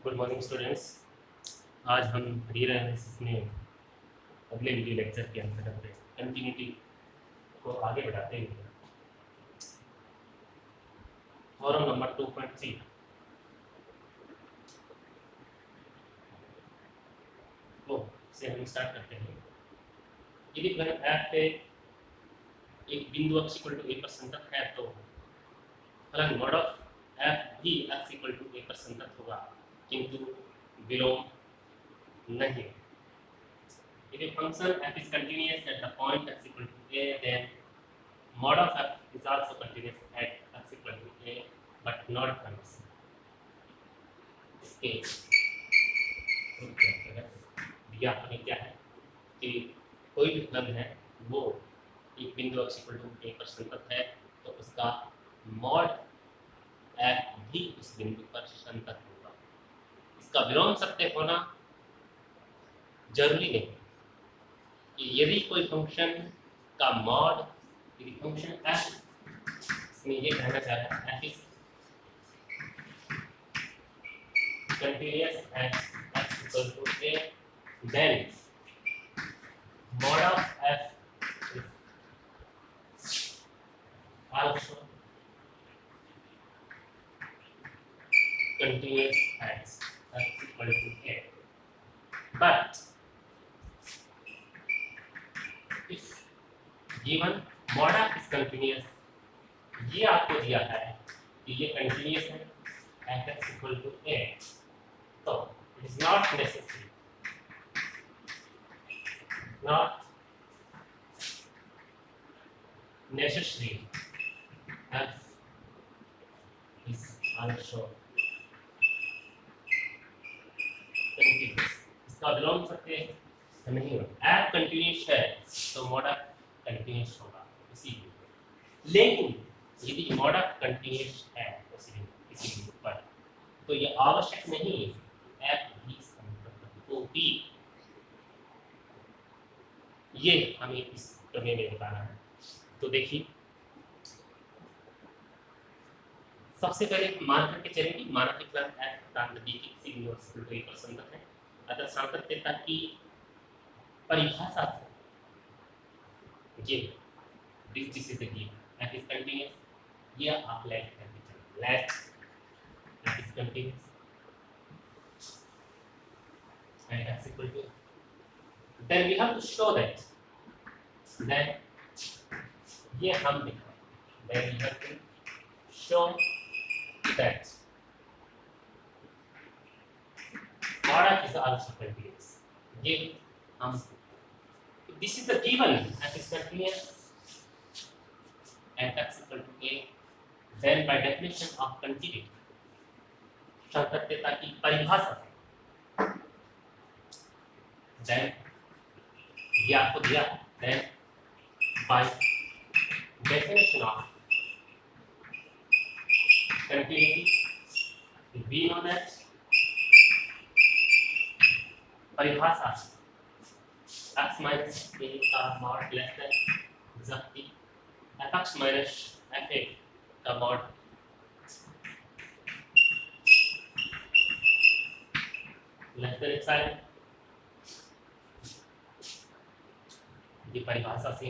Good morning students. आज हम रीएनालिसिस में अगले वीडियो लेक्चर के अंतर्गत कंटिन्यूटी को आगे बढ़ाते हुए फॉरम नंबर 2.3 को से हम स्टार्ट करते हैं। यदि घन एफ पे एक बिंदु x इक्वल टू a पर संतत है तो फलन मॉड ऑफ f भी x इक्वल टू a पर संतत होगा, किंतु विलोम नहीं। If a function f is continuous at the point x equal to a, then mod of f is also continuous at x equal to a, but not convex. इसके दिया हमें क्या है कि कोई भी फलन है वो एक बिंदु x equal to a पर संतत है तो उसका mod f भी उस बिंदु पर संतत होगा। इसका विलोम सत्य होना जरूरी नहीं कि यदि कोई फंक्शन का मॉड, यदि फंक्शन f, इसमें ये कहना चाह रहा है f is continuous at x equal to a, then mod of f is also continuous at x equal to a, but given mod f is continuous, ये आपको दिया है कि ये कंटिन्यूअस है at x equal to a, तो it is not necessary f is also continuous। इसका विलोम सत्य नहीं होगा। f कंटिन्यूअस है तो mod f कंटिन्यूअस होगा इसीलिए। लेकिन यदि mod f कंटिन्यूअस है किसी बिंदु पर तो ये आवश्यक नहीं है f भी संतत होगी। ये हमें इस प्रमेय में बताना है। तो देखिए, सबसे पहले मान करके चलेंगे, माना कि फलन f तथा नदी की किसी बिंदु पर संतत है, अतः सातत्यता की परिभाषा से ये this is the given f is continuous, ये आप लेट करके चलो, let f is continuous and x equal to, then we have to show that, then ये हम दिखाएं, then we have to show that mod f is also continuous। ये हम, this is the given f is continuous at x equal to a, then by definition of continuity, सातत्यता की परिभाषा से, then ये आपको दिया, then by definition of continuity we know that परिभाषा x minus a का mod less than जबकि fx minus fa का mod less than epsilon, ये परिभाषा से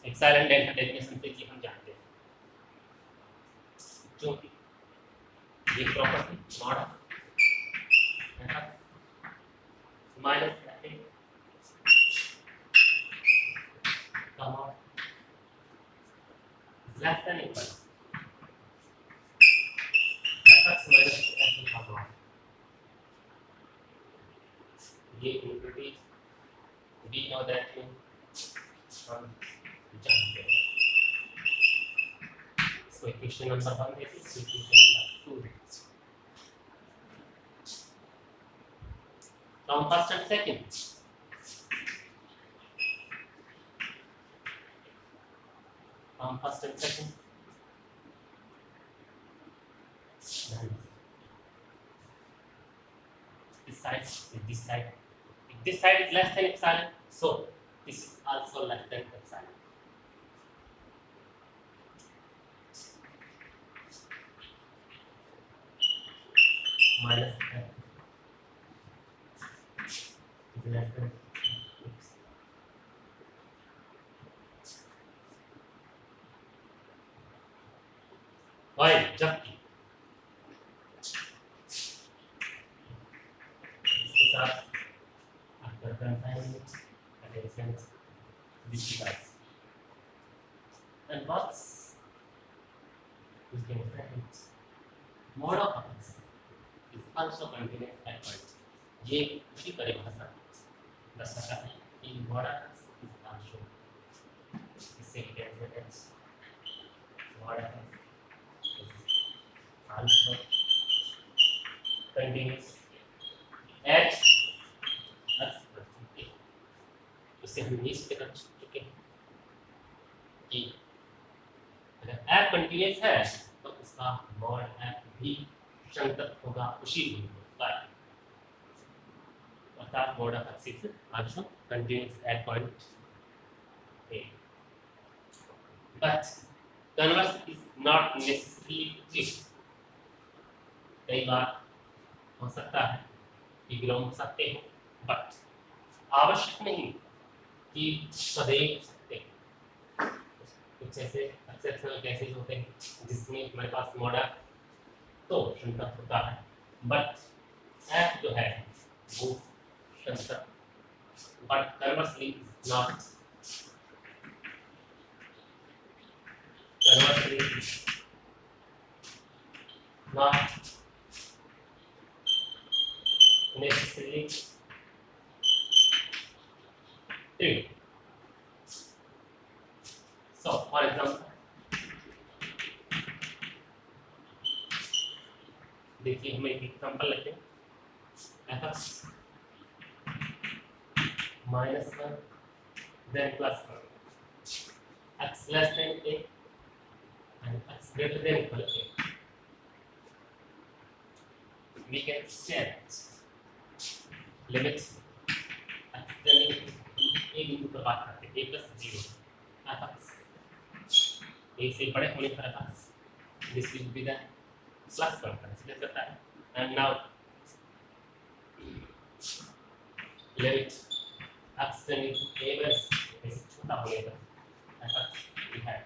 epsilon डेल्टा डेफिनेशन से कि हम जानते हैं, क्योंकि ये प्रॉपर्टी mod माइनस fa का mod less than equal fx minus fa का mod, ये इक्विटी we know that हम जानते हैं। इसको इक्वेशन नंबर 1 देखिए, इक्वेशन नंबर 2 देखिए। From first and second, from first and second, this side, if this side is less than epsilon, so this is also less than epsilon। minus f is less than x. While जबकि इसके साथ after confinement attention discuss and what's is different mode of offense is also continuous at point. ये उसी परिभाषा दर्शाता है कि mode of offense is also इससे कैसे है mode of offense is also continuous at x. इससे हम ये सिद्ध कर चुके हैं कि अगर f कंटीन्यूअस है तो उसका मॉड f भी संतत होगा उसी बिंदु पर, अर्थात mod of x is also continuous at point a, but converse is not necessarily true. कई बार हो सकता है कि विलोम हो सकते हैं, बट आवश्यक नहीं कि सदैव सकते हैं। कुछ ऐसे एक्सेप्शनल केसेस होते हैं जिसमें हमारे पास मॉड ऑफ तो संतत होता है, बट f जो है वो संतत, but conversely is not, conversely is not necessarily true. So, for example, देखिए हम एक एग्जांपल लेते हैं f(x) minus 1 then plus 1, x less than a and x greater than equal to a. We can set limits x tending to a बिंदु पर बात करते हैं a plus 0 f(x) a से बड़े होने पर f(x) this will be the plus 1 consider करता है, and now limit x tending to a plus ऐसे छोटा होने पर f(x) we have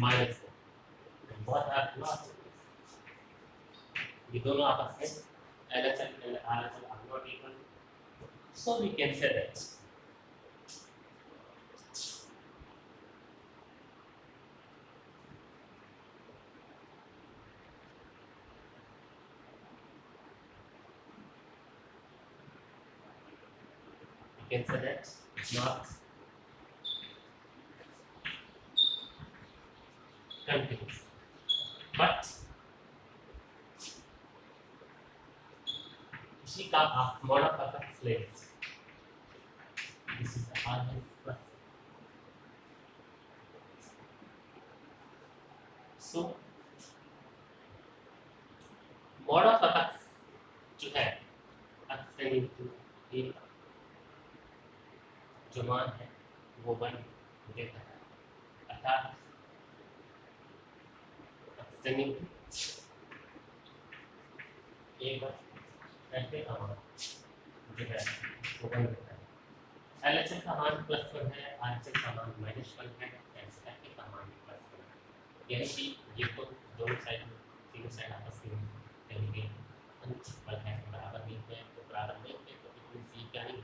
minus 1 and both are not, ये दोनों आपस में LHS and RHS are not equal, so we can say that it's not continuous, but इसी का आप मॉडल का flex, this is the organ plus, so model का जो है एक्सटेंडिंग टू ए जो मान है वो 1 देता है, अर्थात एक्सटेंडिंग टू ए पर ऐसे का मान जो है वो 1 देता है, LHS का मान +1 है, RHS का मान -1 है, SFK का मान +1 है, यानी कि ये तो दोनों साइड तीनों साइड आपस में कहेंगे अनइक्वल है, बराबर नहीं है, तो बराबर नहीं है तो इतनी सी क्या नहीं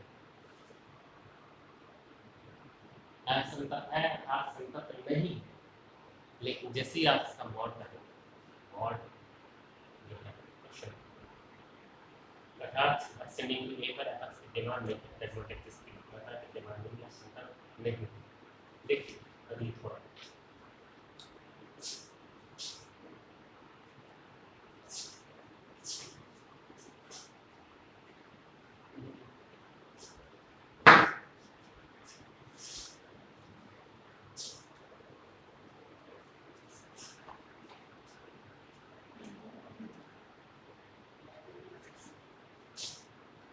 असंतत है, असंतत नहीं, लेकिन जैसे ही आप इसका मॉड करेंगे मॉड जो है क्वेश्चन अर्थात एक्सटेंडिंग टू ए पर f डिमांड में दैट नॉट एग्जिस्ट, मतलब डिमांड में असंतत नहीं। देखिए अगली थोड़ा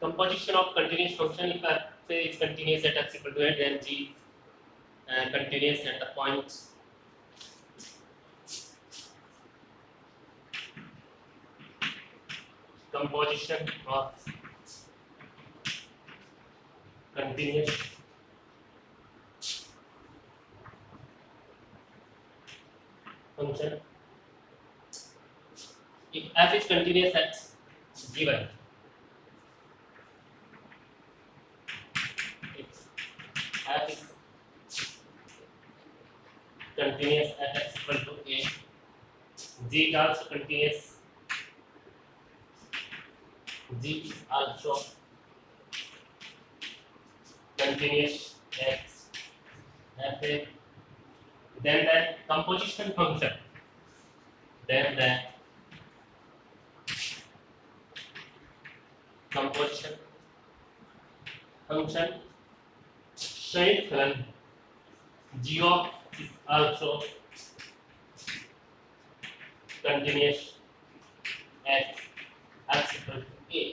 composition of continuous function, if f is continuous at x equal to 8, then g continuous at the point composition of continuous function. If f is continuous as given, if f is continuous at x equal to a, g is also continuous, g is also continuous x f a, then the composition function, then the composition function संयुक्त फलन g of is also continuous at x equal to a.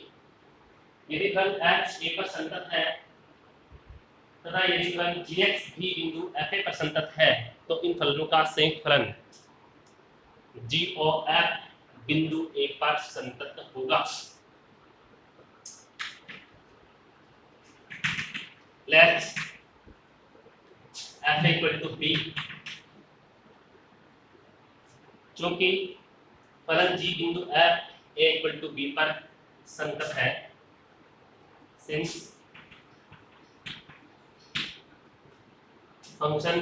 यदि फलन x a पर संतत है तथा यदि फलन gx भी बिंदु f a पर संतत है तो इन फलनों का संयुक्त फलन g और f बिंदु a पर संतत होगा. Let's f equal to b. चूंकि फलन g बिंदु f a equal to b पर संतत है, since function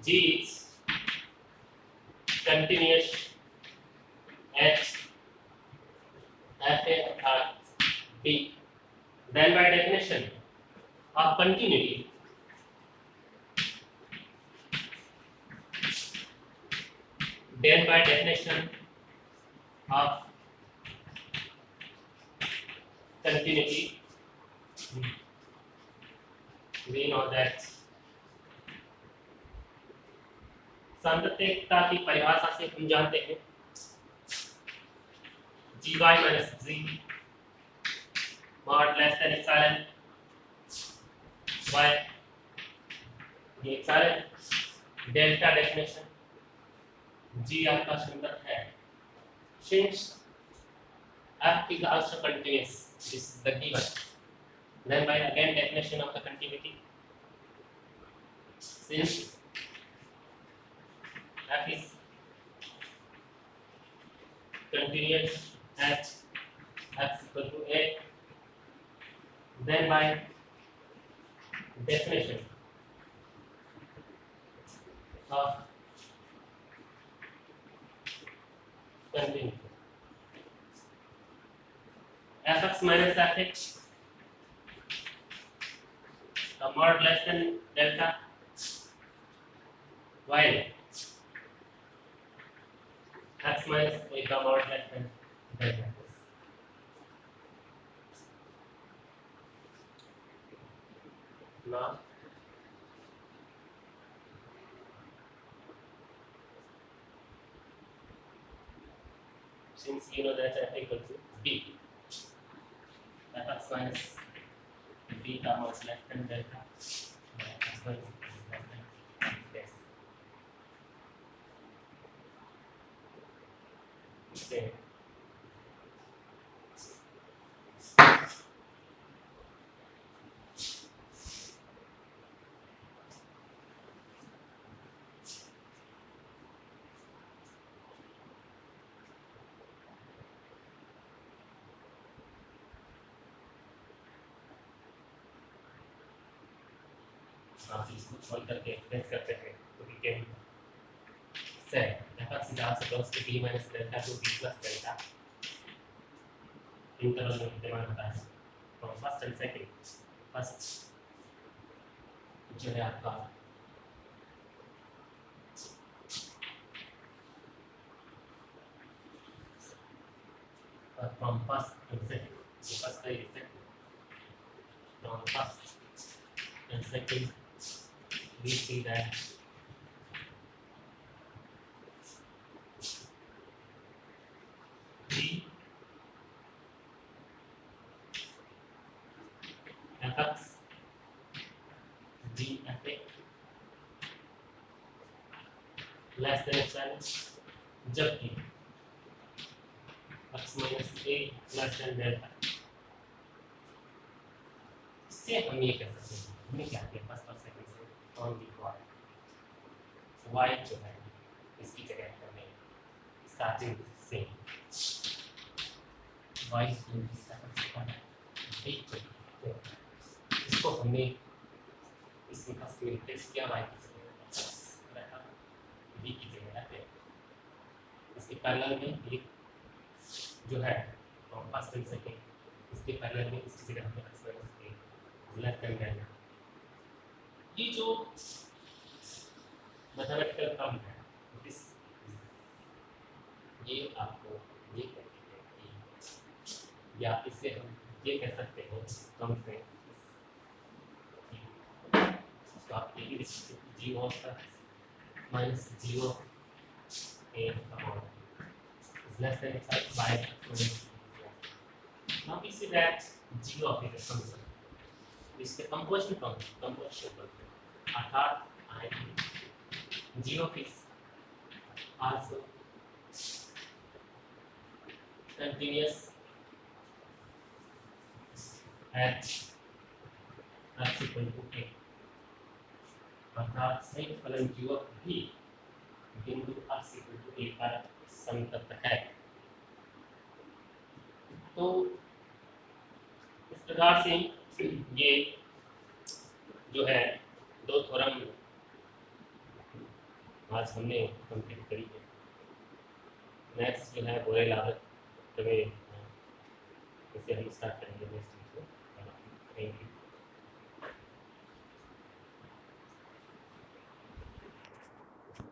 g is continuous at f a अर्थात b, then by definition of continuity we know that संततता की परिभाषा से हम जानते हैं gy minus g mod less than epsilon y, ये epsilon डेल्टा डेफिनेशन g आपका संतत है, since f is also continuous, this is the given, then by again definition of the continuity, since f is continuous at x equal to a, then by definition of continuity fx minus fx mod less than delta while x minus a mod less than delta. Now since you know that f equal to b, fx minus b mod less than delta, x minus less than this. Okay. आप इसको solve करके express करते हैं तो we can say f(x) is also close to b minus delta to b plus delta interval में विद्यमान होता है from first and second. First जो है आपका from first and second, the first and second, from first and second, we see that g fx g f a less than epsilon जबकि x minus ए less than delta, इससे हम ये कह सकते हैं, हमने क्या किया फर्स्ट और सेकंड से ऑन दी y जो है इसकी जगह हमने स्टार्टिंग से y इसको हमने इसमें फर्स्ट में रिप्लेस किया y की जगह b की जगह रखे, इसके पैरेलल में एक जो है फर्स्ट एंड सेकंड, इसके पैरेलल में इसकी जगह हमने x माइनस ए लेफ्ट हैंड लेना। ये जो मैथमेटिकल टर्म है इस ये आपको ये कहते हैं कि, या इसे हम ये कह सकते हैं टर्म से तो आप ये भी G of minus G of A upon less than x by minus. Now we see that g of is a function. इसके कंपोजिशन फंक्शन अर्थात g of is also continuous at x equal to a, अर्थात सही फलन g of भी बिंदु x equal to a पर संतत है। तो इस प्रकार से ये जो है दो थ्योरम आज हमने कंप्लीट करी है। नेक्स्ट जो है बोरे लागत प्रमेय इसे हम स्टार्ट करेंगे नेक्स्ट वीक को। Thank you.